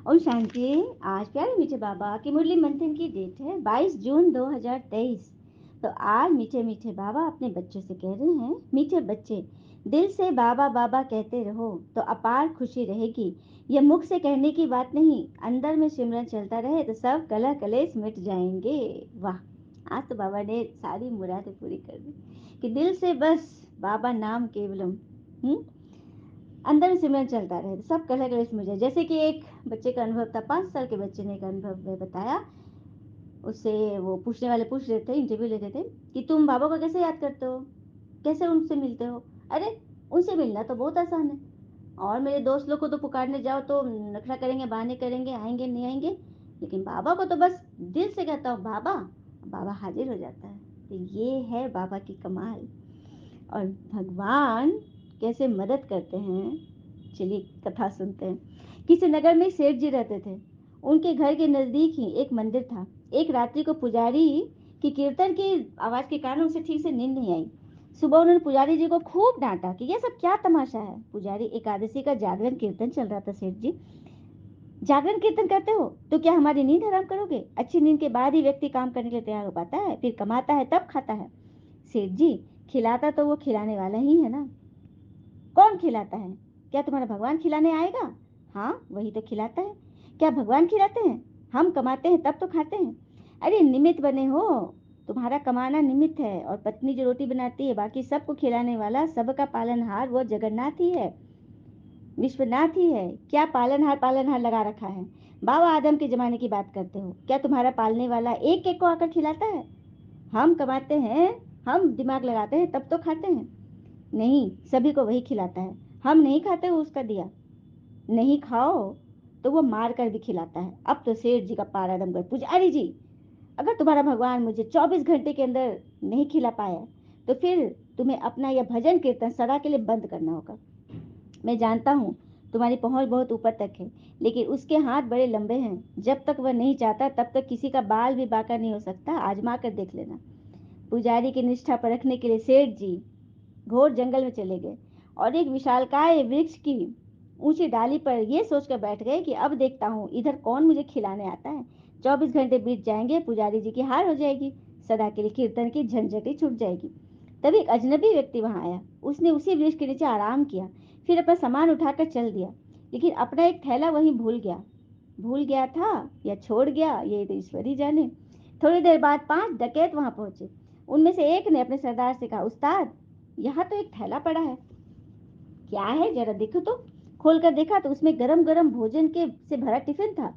ओम शांति। आज प्यारे मीठे बाबा की मुरली मंथन की डेट है 22 जून 2023। तो आज मीठे मीठे बाबा अपने बच्चों से कह रहे हैं, मीठे बच्चे दिल से बाबा बाबा कहते रहो तो अपार खुशी रहेगी। यह मुख से कहने की बात नहीं, अंदर में सिमरन चलता रहे तो सब कलह कलेश मिट जाएंगे। वाह, आज तो बाबा ने सारी मुरादें पूरी कर दी कि दिल से बस बाबा नाम केवलम अंदर में सिमरन चलता रहे तो सब कलह कलेश मिट जाए। जैसे कि एक बच्चे का अनुभव था, 5 साल के बच्चे ने एक अनुभव में बताया। उससे वो पूछने वाले पूछ रहे थे, इंटरव्यू लेते थे कि तुम बाबा को कैसे याद करते हो, कैसे उनसे मिलते हो। अरे उनसे मिलना तो बहुत आसान है, और मेरे दोस्त लोग को तो पुकारने जाओ तो नखरा करेंगे, बहाने करेंगे, आएंगे नहीं आएंगे, लेकिन बाबा को तो बस दिल से कहता हूँ बाबा, बाबा हाजिर हो जाता है। तो ये है बाबा की कमाल। और भगवान कैसे मदद करते हैं, चलिए कथा सुनते हैं। किसी नगर में सेठ जी रहते थे। उनके घर के नजदीक ही एक मंदिर था। एक रात्रि को पुजारी की कीर्तन की आवाज के कारण उसे ठीक से नींद नहीं आई। सुबह उन्होंने पुजारी जी को खूब डांटा कि यह सब क्या तमाशा है। पुजारी एकादशी का जागरण कीर्तन चल रहा था। सेठ जी, जागरण कीर्तन करते हो तो क्या हमारी नींद हराम करोगे? अच्छी नींद के बाद ही व्यक्ति काम करने के लिए तैयार हो पाता है, फिर कमाता है तब खाता है। सेठ जी, खिलाता तो वो खिलाने वाला ही है ना। कौन खिलाता है? क्या तुम्हारा भगवान खिलाने आएगा? हाँ, वही तो खिलाता है। क्या भगवान खिलाते हैं? हम कमाते हैं तब तो खाते हैं। अरे निमित्त बने हो, तुम्हारा कमाना निमित्त है, और पत्नी जो रोटी बनाती है बाकी सबको खिलाने वाला, सबका पालनहार वो जगन्नाथ ही है, विश्वनाथ ही है। क्या पालनहार पालनहार लगा रखा है? बाबा आदम के जमाने की बात करते हो? क्या तुम्हारा पालने वाला एक एक को आकर खिलाता है? हम कमाते हैं, हम दिमाग लगाते हैं तब तो खाते हैं। नहीं, सभी को वही खिलाता है। हम नहीं खाते उसका दिया, नहीं खाओ तो वो मार कर भी खिलाता है। अब तो सेठ जी का पारा दम कर पूछा, अरे जी, अगर तुम्हारा भगवान मुझे 24 घंटे के अंदर नहीं खिला पाया तो फिर तुम्हें अपना यह भजन कीर्तन सदा के लिए बंद करना होगा। मैं जानता हूँ तुम्हारी पहुंच बहुत ऊपर तक है, लेकिन उसके हाथ बड़े लंबे हैं। जब तक वह नहीं चाहता तब तक किसी का बाल भी बांका नहीं हो सकता। आजमा कर देख लेना। पुजारी की निष्ठा परखने के लिए सेठ जी घोर जंगल में चले गए और एक विशालकाय वृक्ष की ऊंची डाली पर यह सोचकर बैठ गए कि अब देखता हूँ इधर कौन मुझे खिलाने आता है। 24 घंटे बीत जाएंगे, पुजारी जी की हार हो जाएगी, सदा के लिए कीर्तन की झंझट ही छूट जाएगी। तभी एक अजनबी व्यक्ति वहां आया। उसने उसी वृक्ष के नीचे आराम किया, फिर अपना सामान उठाकर चल दिया, लेकिन अपना एक थैला वहीं भूल गया था या छोड़ गया, ये तो ईश्वर ही जाने। थोड़ी देर बाद 5 डकैत वहां पहुंचे। उनमें से एक ने अपने सरदार से कहा, उस्ताद, यहाँ तो एक थैला पड़ा है, क्या है जरा देखो तो। खोलकर देखा तो उसमें गरम गरम भोजन के से भरा टिफिन था।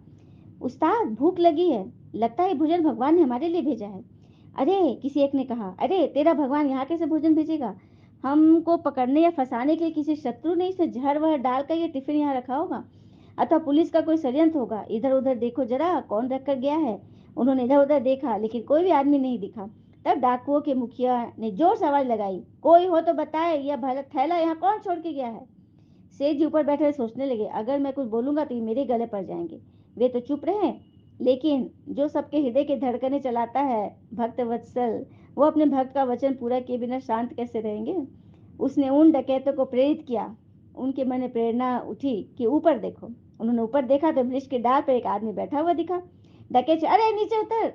उस्ताद, भूख लगी है, लगता है भोजन भगवान ने हमारे लिए भेजा है। अरे, किसी एक ने कहा, अरे तेरा भगवान यहाँ कैसे भोजन भेजेगा? हमको पकड़ने या फंसाने के लिए किसी शत्रु ने इसे जहर वहर डालकर ये टिफिन यहाँ रखा होगा, अथवा पुलिस का कोई षड्यंत्र होगा। इधर उधर देखो जरा, कौन रख कर गया है। उन्होंने इधर उधर देखा, लेकिन कोई भी आदमी नहीं दिखा। तब डाकुओं के मुखिया ने जोर से आवाज लगाई, कोई हो तो बताए, यह भला थैला यहाँ कौन छोड़ के गया है। सेठ जी ऊपर बैठे सोचने लगे, अगर मैं कुछ बोलूंगा तो ये मेरे गले पड़ जाएंगे। वे तो चुप रहे, लेकिन जो सबके हृदय की धड़कने चलाता है, भक्त वत्सल, वो अपने भक्त का वचन पूरा किए बिना शांत कैसे रहेंगे। उसने उन डकैतों को प्रेरित किया। उनके मन में प्रेरणा उठी कि ऊपर देखो। उन्होंने ऊपर देखा तो वृक्ष के डाल पर एक आदमी बैठा हुआ दिखा। डकैत, अरे नीचे उतर।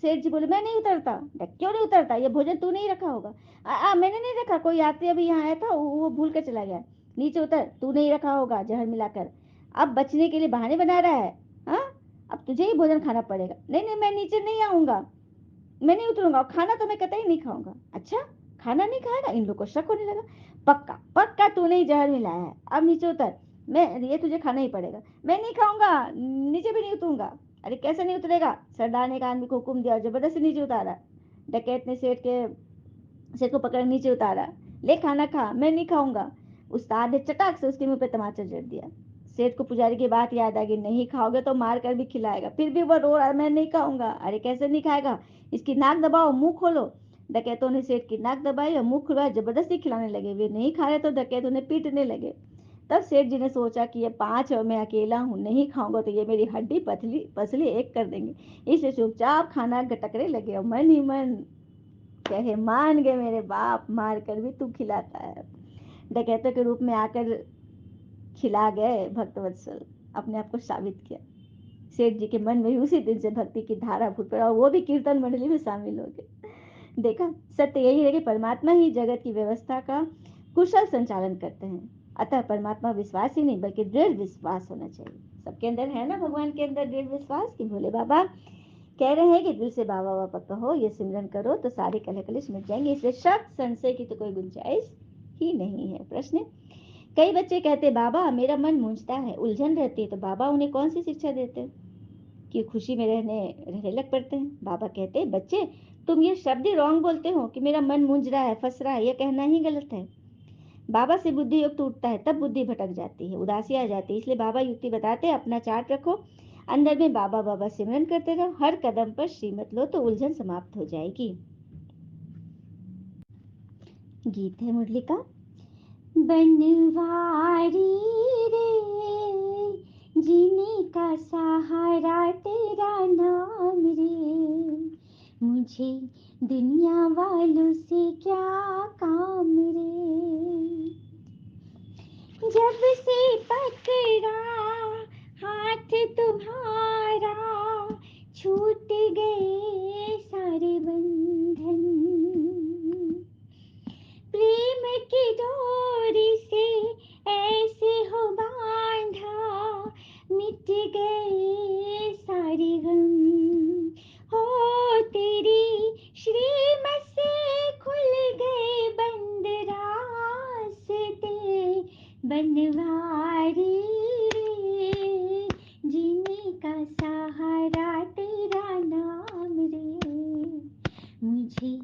सेठ जी बोले, मैं नहीं उतरता। क्यों नहीं उतरता? ये भोजन तू नहीं रखा होगा। मैंने नहीं रखा, कोई यात्री अभी यहाँ आया था, वो भूल कर चला गया। नीचे उतर, तू नहीं रखा होगा जहर मिलाकर। अब बचने के लिए बहाने बना रहा है। हाँ, अब तुझे ही भोजन खाना पड़ेगा। नहीं नहीं, मैं नीचे नहीं आऊंगा, मैं नहीं उतरूंगा, और खाना तो मैं कतई नहीं खाऊंगा। अच्छा, खाना नहीं खाएगा? इन लोग को शक होने लगा। पक्का पक्का तूने ही जहर मिलाया है, अब नीचे उतर, मैं ये तुझे खाना ही पड़ेगा। मैं नहीं खाऊंगा, नीचे भी नहीं उतरूंगा। अरे कैसे नहीं उतरेगा? सरदार ने एक आदमी को हुक्म दिया और जबरदस्ती नीचे उतारा। डकैत ने सेठ को पकड़ नीचे उतारा। ले खाना खा। मैं नहीं खाऊंगा। उस्ताद ने चटाक से उसके मुंह पे तमाचा जड़ दिया। सेठ को पुजारी की बात याद आ गई, नहीं खाओगे तो मार कर भी खिलाएगा। फिर भी वो रो रहा, मैं नहीं खाऊंगा। अरे कैसे नहीं खाएगा? इसकी नाक दबाओ, मुंह खोलो। डकैतों ने सेठ की नाक दबाई और मुंह खुलवाया, जबरदस्ती खिलाने लगे। वे नहीं खा रहे तो डकैत उन्हें पीटने लगे। तब सेठ जी ने सोचा कि ये 5 और मैं अकेला हूँ, नहीं खाऊंगा तो ये मेरी हड्डी पतली पसली एक कर देंगे। इसलिए चुपचाप खाना गटकने लगे और मन ही मन कहे, मान गए मेरे बाप, मार कर भी तू खिलाता है। डकैतों के रूप में आकर खिला गए भक्तवत्सल, अपने आप को साबित किया। सेठ जी के मन में उसी दिन से भक्ति की धारा फूट पड़ा और वो भी कीर्तन मंडली में शामिल हो गए। देखा, सत्य यही है कि परमात्मा ही जगत की व्यवस्था का कुशल संचालन करते हैं। अतः परमात्मा विश्वास ही नहीं बल्कि दृढ़ विश्वास होना चाहिए। सबके अंदर है ना भगवान के अंदर दृढ़ विश्वास कि भोले बाबा कह रहे हैं कि दिल से बाबा बाबा कहो, ये सिमरन करो तो सारे कलह कलेश मिट जाएंगे। इसलिए शक संशय की तो कोई गुंजाइश ही नहीं है। प्रश्न, कई बच्चे कहते बाबा मेरा मन मूंझता है, उलझन रहती है, तो बाबा उन्हें कौन सी शिक्षा देते कि खुशी में रहने रहने लग पड़ते हैं? बाबा कहते बच्चे तुम ये शब्द ही रॉन्ग बोलते हो कि मेरा मन मूंझ रहा है, फंस रहा है, यह कहना ही गलत है। बाबा से बुद्धि योग टूटता है, तब बुद्धि भटक जाती है, उदासी आ जाती है। इसलिए बाबा युक्ति बताते हैं, अपना चार्ट रखो, अंदर में बाबा बाबा सिमरन करते रहो, हर कदम पर श्रीमत लो तो उलझन समाप्त हो जाएगी। गीत है मुरली का। बनवारी रे जीने का सहारा तेरा नाम रे, मुझे दुनिया वालों से क्या काम रे। जब से पकड़ा हाथ तुम्हारा छूट गए सारे बंधन, प्रेम की डोरी से ऐसे हो बांधा मिट गए सारे गम। हो तेरी श्रीमत से खुल गए बंद रास्ते, बनवारी रे जीने का सहारा तेरा नाम रे, मुझे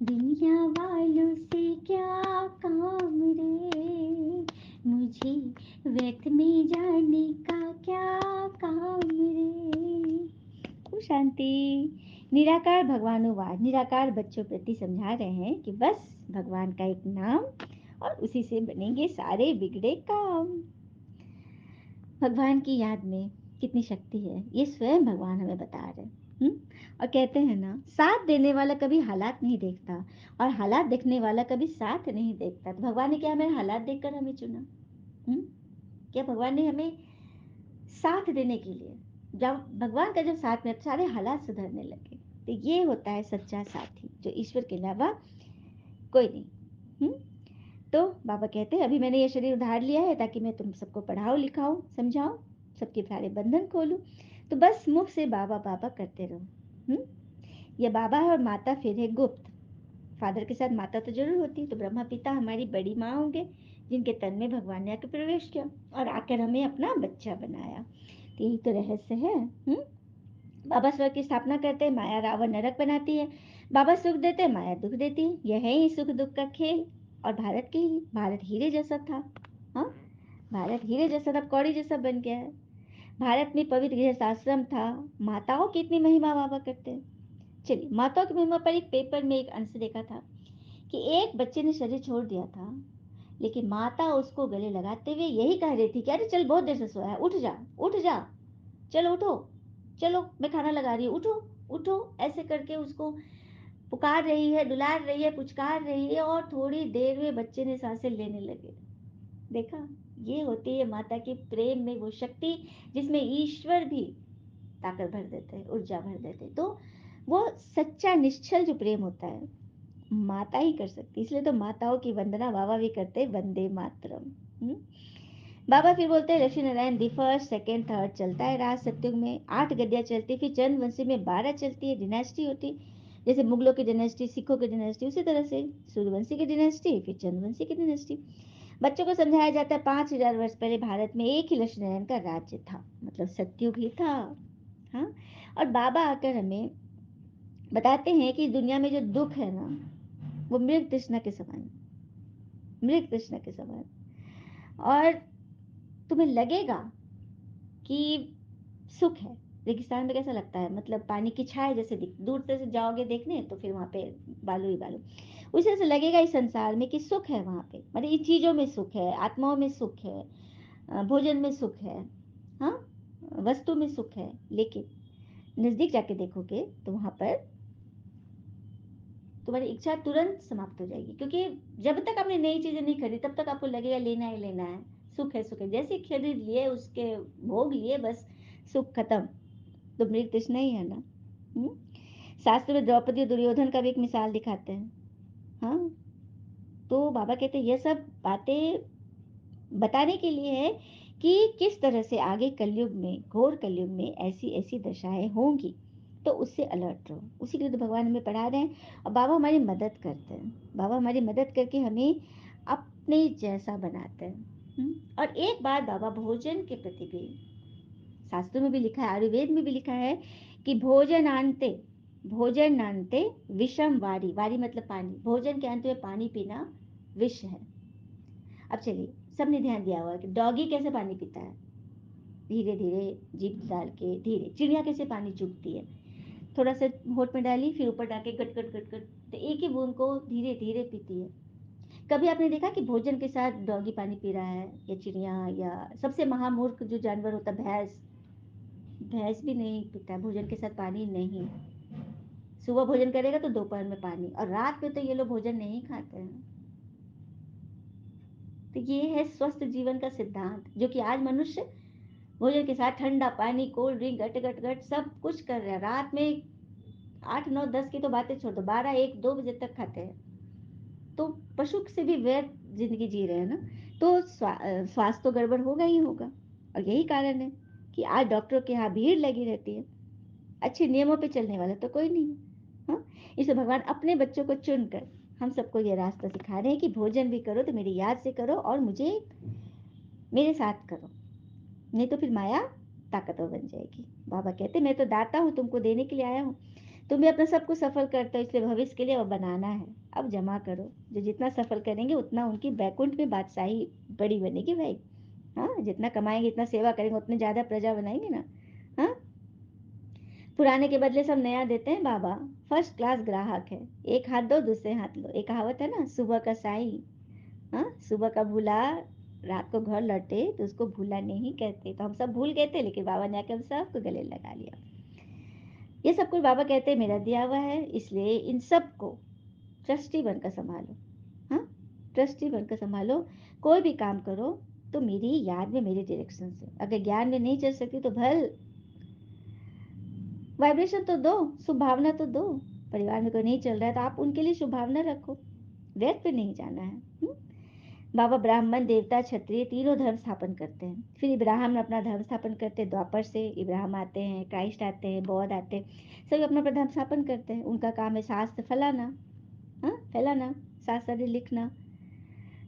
दुनिया वालों से क्या काम रे, मुझे व्यर्थ में जाने का क्या काम रे। खूब शांति। निराकार भगवानुवाद, निराकार बच्चों प्रति समझा रहे हैं कि बस भगवान का एक नाम और उसी से बनेंगे सारे बिगड़े काम। भगवान की याद में कितनी शक्ति है ये स्वयं भगवान हमें बता रहे हैं। और कहते हैं ना, साथ देने वाला कभी हालात नहीं देखता और हालात देखने वाला कभी साथ नहीं देखता। तो भगवान ने क्या हमें हालात देखकर हमें चुना? क्या भगवान ने हमें साथ देने के लिए, जब भगवान का जब साथ में सारे हालात सुधरने लगे, तो ये होता है सच्चा साथी जो ईश्वर के अलावा कोई नहीं। तो बाबा कहते हैं अभी मैंने ये शरीर उधार लिया है ताकि मैं तुम सबको पढ़ाऊं लिखाऊं समझाऊं, सबके सारे बंधन खोलूं। तो बस मुख से बाबा बाबा करते रहो। ये बाबा है और माता फिर है गुप्त। फादर के साथ माता तो जरूर होती, तो ब्रह्मा पिता हमारी बड़ी माँ होंगे जिनके तन में भगवान ने आकर प्रवेश किया और आकर हमें अपना बच्चा बनाया। तो यही तो रहस्य है। बाबा स्वर्ग की स्थापना करते हैं, माया रावण नरक बनाती है। बाबा सुख देते हैं, माया दुख देती है। यह है ही सुख दुख का खेल। और भारत हीरे जैसा था। हाँ, भारत हीरे जैसा था, कौड़ी जैसा बन गया है। भारत में पवित्र गृहस्थ आश्रम था। माताओं की इतनी महिमा बाबा करते हैं। चलिए, माताओं की महिमा पर एक पेपर में एक अंश देखा था कि एक बच्चे ने शरीर छोड़ दिया था, लेकिन माता उसको गले लगाते हुए यही कह रही थी कि अरे चल, बहुत देर से सोया है, उठ जा उठ जा, चलो उठो, चलो मैं खाना लगा रही हूँ, उठो उठो। ऐसे करके उसको पुकार रही है, दुलार रही है, पुचकार रही है, और थोड़ी देर में बच्चे ने सांसें लेने लगे। देखा, ये होती है माता की प्रेम में वो शक्ति जिसमें ईश्वर भी ताकत भर देते हैं, ऊर्जा भर देते हैं। तो वो सच्चा निश्चल जो प्रेम होता है माता ही कर सकती। इसलिए तो माताओं की वंदना बाबा भी करते, वंदे मातरम। बाबा फिर बोलते हैं Lakshmi Narayan the first second third चलता है राज। सत्युग में 8 गद्दियां चलती, फिर चंद्रवंशी में 12 चलती है, डिनेस्टी होती, जैसे मुगलों की डिनेस्टी, सिखों की डिनेस्टी, उसी तरह से सूर्यवंशी की डिनेस्टी, फिर चंद्रवंशी की डिनेस्टी। बच्चों को समझाया जाता है 5000 वर्ष पहले भारत में एक ही लक्ष्मी नारायण का राज्य था, मतलब सत्युग ही था। हाँ, और बाबा आकर हमें बताते हैं कि दुनिया में जो दुख है ना, वो मृग तृष्णा के समान, मृग तृष्णा के समान। और तुम्हें लगेगा कि सुख है। रेगिस्तान में कैसा लगता है, मतलब पानी की छाया जैसे दिख, दूर से जाओगे देखने तो फिर वहां पे बालू ही बालू। उसी तरह से लगेगा इस संसार में कि सुख है वहां पे, मतलब इन चीजों में सुख है, आत्माओं में सुख है, भोजन में सुख है, हाँ, वस्तु में सुख है। लेकिन नजदीक जाके देखोगे तो वहां पर तुम्हारी इच्छा तुरंत समाप्त हो जाएगी, क्योंकि जब तक आपने नई चीजें नहीं खरीदी तब तक आपको लगेगा लेना है लेना है, सुख है, सुख है, जैसे शरीर लिए उसके भोग लिए बस सुख खत्म। तो मृग तृष्णा ही है ना। हम्म? शास्त्र में द्रौपदी और दुर्योधन का भी एक मिसाल दिखाते हैं। हाँ, तो बाबा कहते हैं ये सब बातें बताने के लिए है कि किस तरह से आगे कलयुग में, घोर कलयुग में ऐसी ऐसी दशाएं होंगी, तो उससे अलर्ट रहो। उसी के लिए तो भगवान हमें पढ़ा रहे हैं और बाबा हमारी मदद करते हैं। बाबा हमारी मदद करके हमें अपने जैसा बनाते हैं। और एक बात बाबा भोजन के प्रति भी, शास्त्रों में भी लिखा है, आयुर्वेद में भी लिखा है कि भोजन नान्ते विषम वारी, वारी मतलब पानी, भोजन के अंत में पानी पीना विष है। अब चलिए, सबने ध्यान दिया हुआ कि डॉगी कैसे पानी पीता है, धीरे धीरे जीभ डाल के, धीरे। चिड़िया कैसे पानी चूसती है, थोड़ा सा होठ में डाली फिर ऊपर डाल के गट गट गट गट, तो एक ही बूंद को धीरे धीरे पीती है। कभी आपने देखा कि भोजन के साथ डॉगी पानी पी रहा है, या चिड़िया, या सबसे महामूर्ख जो जानवर होता है भैंस, भैंस भी नहीं पीता है भोजन के साथ पानी, नहीं। सुबह भोजन करेगा तो दोपहर में पानी, और रात में तो ये लोग भोजन नहीं खाते हैं। तो ये है स्वस्थ जीवन का सिद्धांत, जो कि आज मनुष्य भोजन के साथ ठंडा पानी, कोल्ड ड्रिंक, गट गट गट सब कुछ कर रहे हैं। रात में 8 9 10 की तो बातें छोड़ दो, 12 1 2 बजे तक खाते हैं। तो पशु से भी व्यर्थ जिंदगी जी रहे हैं ना। तो स्वास्थ्य तो गड़बड़ होगा ही होगा। और यही कारण है कि आज डॉक्टरों के यहाँ भीड़ लगी रहती है, अच्छे नियमों पे चलने वाला तो कोई नहीं है। हाँ, इसलिए भगवान अपने बच्चों को चुनकर हम सबको ये रास्ता सिखा रहे हैं कि भोजन भी करो तो मेरी याद से करो और मुझे मेरे साथ करो, नहीं तो फिर माया ताकतवर बन जाएगी। बाबा कहते मैं तो दाता हूँ, तुमको देने के लिए आया हूँ। तुम भी अपना सब कुछ सफल करते हो, इसलिए भविष्य के लिए अब बनाना है। अब जमा करो, जो जितना सफल करेंगे उतना उनकी बैकुंठ में बादशाही बड़ी बनेगी भाई। हाँ, जितना कमाएंगे, इतना सेवा करेंगे, उतने ज्यादा प्रजा बनाएंगे ना। हाँ, पुराने के बदले सब नया देते हैं बाबा, फर्स्ट क्लास ग्राहक है। एक हाथ दो दूसरे हाथ लो, एक कहावत है ना, सुबह का साई। हाँ, सुबह का भूला रात को घर लौटे तो उसको भूला नहीं कहते। तो हम सब भूल गए थे, लेकिन बाबा ने आके हम सबको गले लगा लिया। ये सब कुछ बाबा कहते हैं मेरा दिया हुआ है, इसलिए इन सबको ट्रस्टी बनकर संभालो। हाँ, ट्रस्टी बनकर संभालो। कोई भी काम करो तो मेरी याद में, मेरे डायरेक्शन से। अगर ज्ञान में नहीं चल सकती तो भल वाइब्रेशन तो दो, शुभ भावना तो दो। परिवार में कोई नहीं चल रहा है तो आप उनके लिए शुभ भावना रखो, व्यर्थ पे नहीं जाना है। बाबा ब्राह्मण, देवता, क्षत्रिय तीनों धर्म स्थापन करते हैं। फिर इब्राहिम अपना धर्म स्थापन करते हैं, द्वापर से इब्राहिम आते हैं, क्राइस्ट आते हैं, बौद्ध आते हैं, सभी अपना अपना धर्म स्थापन करते हैं। उनका काम है शास्त्र फैलाना, हाँ फैलाना, शास्त्र लिखना।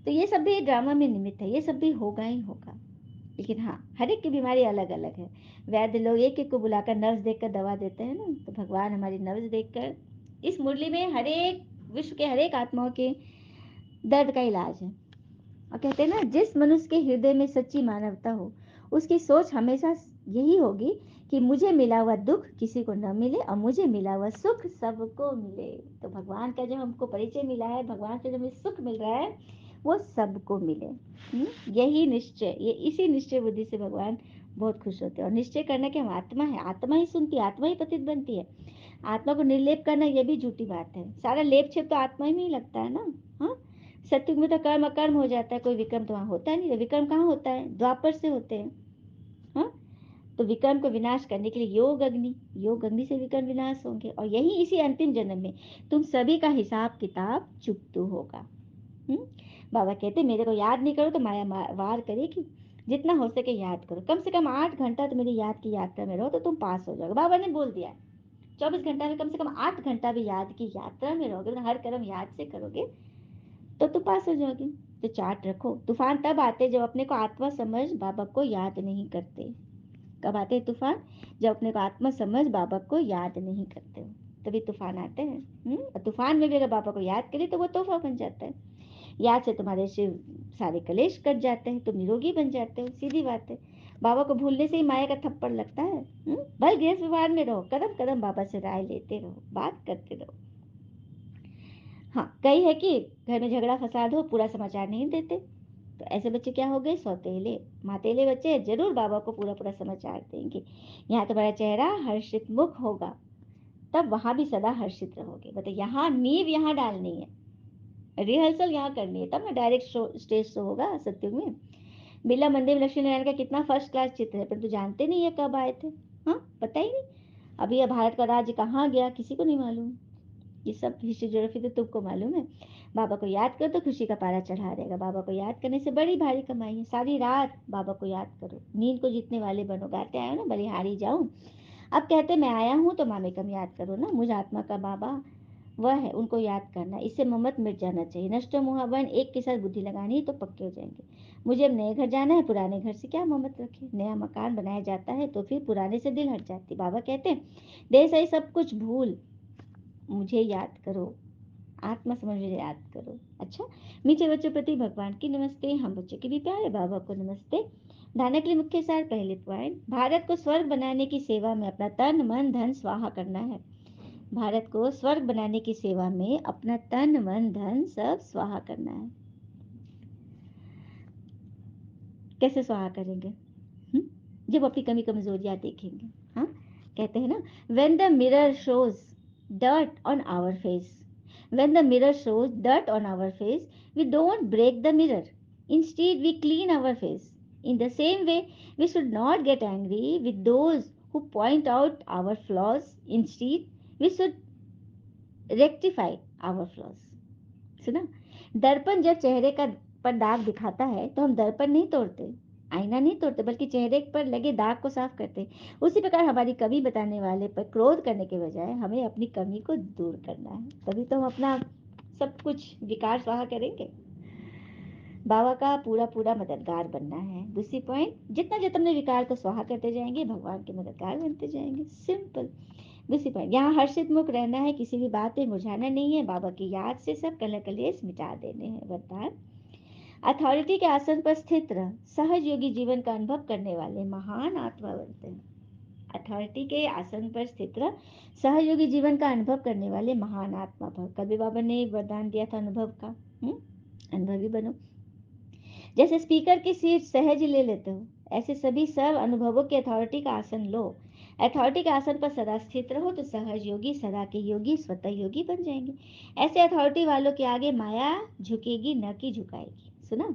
तो ये सब भी ड्रामा में निमित्त है, ये सब भी होगा ही होगा। लेकिन हाँ, हर एक की बीमारी अलग अलग है। वैद्य लोग एक एक को बुलाकर नब्ज देखकर दवा देते हैं ना, तो भगवान हमारी नब्ज देखकर इस मुरली में हर एक, विश्व के हर एक आत्माओं के दर्द का इलाज है। और कहते हैं ना, जिस मनुष्य के हृदय में सच्ची मानवता हो, उसकी सोच हमेशा यही होगी कि मुझे मिला हुआ दुख किसी को न मिले और मुझे मिला हुआ सुख सबको मिले। तो भगवान का जो हमको परिचय मिला है, भगवान से जो हमें सुख मिल रहा है, वो सबको मिले। यही निश्चय, ये इसी निश्चय बुद्धि से भगवान बहुत खुश होते हैं। और निश्चय करना कि हम आत्मा है, आत्मा ही सुनती है, आत्मा ही पतित बनती है। आत्मा को निर्लेप करना ये भी झूठी बात है। सारा लेप छेप तो आत्मा ही में ही लगता है ना। हाँ, सत्युग में तो कर्म अकर्म हो जाता है, कोई विक्रम तो वहाँ होता नहीं। विक्रम कहाँ होता है, द्वापर से होते हैं। हाँ, तो विक्रम को विनाश करने के लिए योग अग्नि से विक्रम विनाश होंगे। और यही इसी अंतिम जन्म में तुम सभी का हिसाब किताब चुकतू होगा। बाबा कहते मेरे को याद नहीं करो तो माया वार करेगी। जितना हो सके याद करो, कम से कम 8 घंटा तो मेरी याद की यात्रा में रहो तो तुम पास हो जाओगे। बाबा ने बोल दिया है 24 घंटा में कम से कम 8 घंटा भी याद की यात्रा में रहोगे, हर कर्म याद से करोगे तो तुम पास हो जाओगे। तो चार्ट रखो। तूफान तब आते जब अपने को आत्मा समझ बाबा को याद नहीं करते। कब आते हैं तूफान? जब अपने को आत्मा समझ बाबा को याद नहीं करते हो, तभी तूफान आते हैं। और तूफान में भी अगर बाबा को याद करें तो वो तोहफा बन जाता है। याद से तुम्हारे शिव सारे कलेश कट जाते हैं, तुम निरोगी बन जाते हो, सीधी बात है। बाबा को भूलने से ही माया का थप्पड़ लगता है। भले गृहस्थ व्यवहार में रहो, कदम कदम बाबा से राय लेते रहो, बात करते रहो। हाँ, कई है कि घर में झगड़ा फसाद हो, पूरा समाचार नहीं देते। तो ऐसे बच्चे क्या हो गए, सौतेले मातेले बच्चे जरूर बाबा को पूरा पूरा समाचार देंगे। यहाँ तुम्हारा चेहरा हर्षित मुख होगा, तब वहां भी सदा हर्षित रहोगे। बताइए, यहाँ नींव यहाँ डालनी है, रिहर्सल यहाँ करनी है, तब ना डायरेक्ट स्टेज शो होगा सत्युग में। बिरला मंदिर में लक्ष्मी नारायण का कितना फर्स्ट क्लास चित्र है, परंतु जानते नहीं है कब आए थे। हाँ, पता ही नहीं। अभी यह भारत का राज्य कहाँ गया किसी को नहीं मालूम। ये सब हिस्ट्री ज्योग्राफी तो तुमको मालूम है। बाबा को याद करो तो खुशी का पारा चढ़ा देगा। बाबा को याद करने से बड़ी भारी कमाई है। सारी रात बाबा को याद करो, नींद को जीतने वाले बनो। गाते आए हो ना, बलिहारी जाऊं। अब कहते मैं आया हूँ तो मामे कम याद करो ना। मुझ आत्मा का बाबा वह है, उनको याद करना। इससे ममत मिट जाना चाहिए। नष्टो मोहबन, एक के साथ बुद्धि लगानी तो पक्के हो जाएंगे। मुझे अब नए घर जाना है, पुराने घर से क्या ममत रखे। नया मकान बनाया जाता है तो फिर पुराने से दिल हट जाती। बाबा कहते हैं देह सही सब कुछ भूल मुझे याद करो, आत्मा समझ मुझे याद करो। अच्छा, मीठे बच्चों प्रति भगवान की नमस्ते, हम बच्चों के भी प्यारे बाबा को नमस्ते। ढाने के लिए मुख्य सार, पहले पॉइंट, भारत को स्वर्ग बनाने की सेवा में अपना तन मन धन स्वाहा करना है। भारत को स्वर्ग बनाने की सेवा में अपना तन मन धन सब स्वाहा करना है। कैसे स्वाहा करेंगे? जब अपनी कमी कमजोरियां देखेंगे। हाँ, कहते हैं ना, when the mirror shows dirt on our face, when the mirror shows dirt on our face, we don't break the mirror, instead we clean our face. In the same way, we should not get angry with those who point out our flaws, instead we should rectify our flaws. सुना? दर्पण जब चेहरे का पर दाग दिखाता है तो हम दर्पण नहीं तोड़ते, आईना नहीं तोड़ते, बल्कि चेहरे पर लगे दाग को साफ करते। उसी प्रकार हमारी कमी बताने वाले पर क्रोध करने के बजाय हमें अपनी कमी को दूर करना है। तभी तो हम अपना सब कुछ विकार स्वाहा करेंगे। बाबा का पूरा पूरा मददगार बनना है। दूसरी पॉइंट, जितना जितना अपने विकार को स्वाहा करते जाएंगे भगवान के मददगार बनते जाएंगे। सिंपल। दूसरी पॉइंट, यहाँ हर्षित मुख रहना है, किसी भी बात में मुरझाना नहीं है। बाबा की याद से सब कलह कलेश मिटा देने हैं। वरदान, अथॉरिटी के आसन पर स्थित रह सहज योगी जीवन का अनुभव करने वाले महान आत्मा बनते हैं। अथॉरिटी के आसन पर स्थित रह सहज योगी जीवन का अनुभव करने वाले महान आत्मा भव। कबीर बाबा ने वरदान दिया था अनुभव का। अनुभवी बनो। जैसे स्पीकर की सीट सहज ले लेते हो, ऐसे सभी सब अनुभवों के अथॉरिटी का आसन लो। अथॉरिटी के आसन पर सदा स्थित रहो तो सहज योगी, सदा के योगी, स्वतः योगी बन जाएंगे। ऐसे अथॉरिटी वालों के आगे माया झुकेगी न कि झुकाएगी। सुना?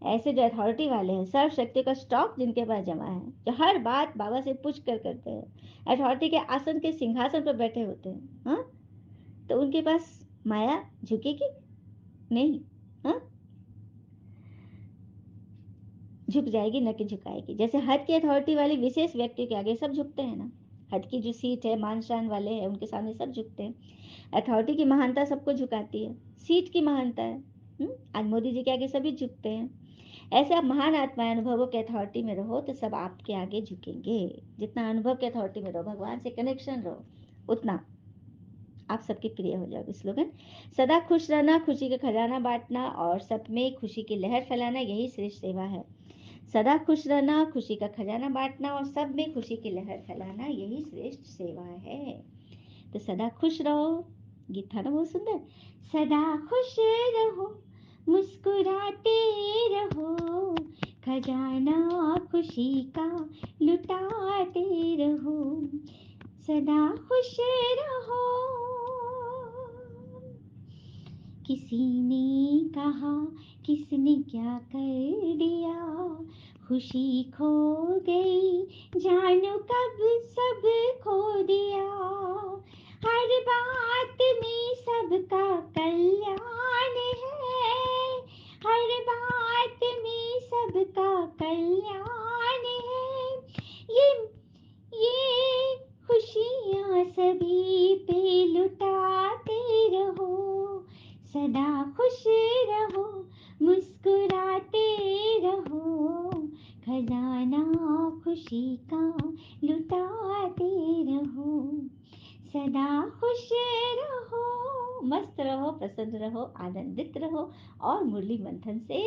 ऐसे जो अथॉरिटी वाले हैं, सर्व शक्ति का स्टॉक जिनके पास जमा है, जो हर बात बाबा से पूछ कर करते हैं, अथॉरिटी के आसन के सिंहासन पर बैठे होते हैं, हाँ, तो उनके पास माया झुकेगी नहीं, हाँ, झुक जाएगी न कि झुकाएगी। जैसे हद की अथॉरिटी वाले विशेष व्यक्ति के आगे सब झुकते हैं ना। हद की जो सीट है, मान शान वाले हैं, उनके सामने सब झुकते हैं। अथॉरिटी की महानता सबको झुकाती है, सीट की महानता है। आज मोदी जी के आगे सभी झुकते हैं। ऐसे आप महान आत्मा अनुभवों के अथॉरिटी में रहो तो सब आपके आगे झुकेंगे। जितना अनुभव के अथॉरिटी में रहो, भगवान से कनेक्शन रहो, उतना आप सबके प्रिय हो जाओगे। स्लोगन, सदा खुश रहना, खुशी का खजाना बांटना और सब में खुशी की लहर फैलाना, यही श्रेष्ठ सेवा है। सदा खुश रहना, खुशी का खजाना बांटना और सब में खुशी की लहर फैलाना, यही श्रेष्ठ सेवा है। तो सदा खुश रहो। गीत था ना बहुत सुंदर। सदा खुश रहो, मुस्कुराते रहो, खजाना खुशी का लुटाते रहो। सदा खुश रहो। किसी ने कहा किसने क्या कर दिया, खुशी खो गई जानो कब सब खो दिया। हर बात में सबका कल्याण है, हर बात में सबका कल्याण है। ये खुशियाँ सभी पे लुटाते रहो। सदा खुश रहो, मुस्कुराते रहो, खजाना खुशी का लुटाते रहो। सदा खुश रहो, मस्त रहो, प्रसन्न रहो, आनंदित रहो और मुरली मंथन से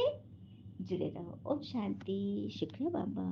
जुड़े रहो। ओम शांति। शुक्र बाबा।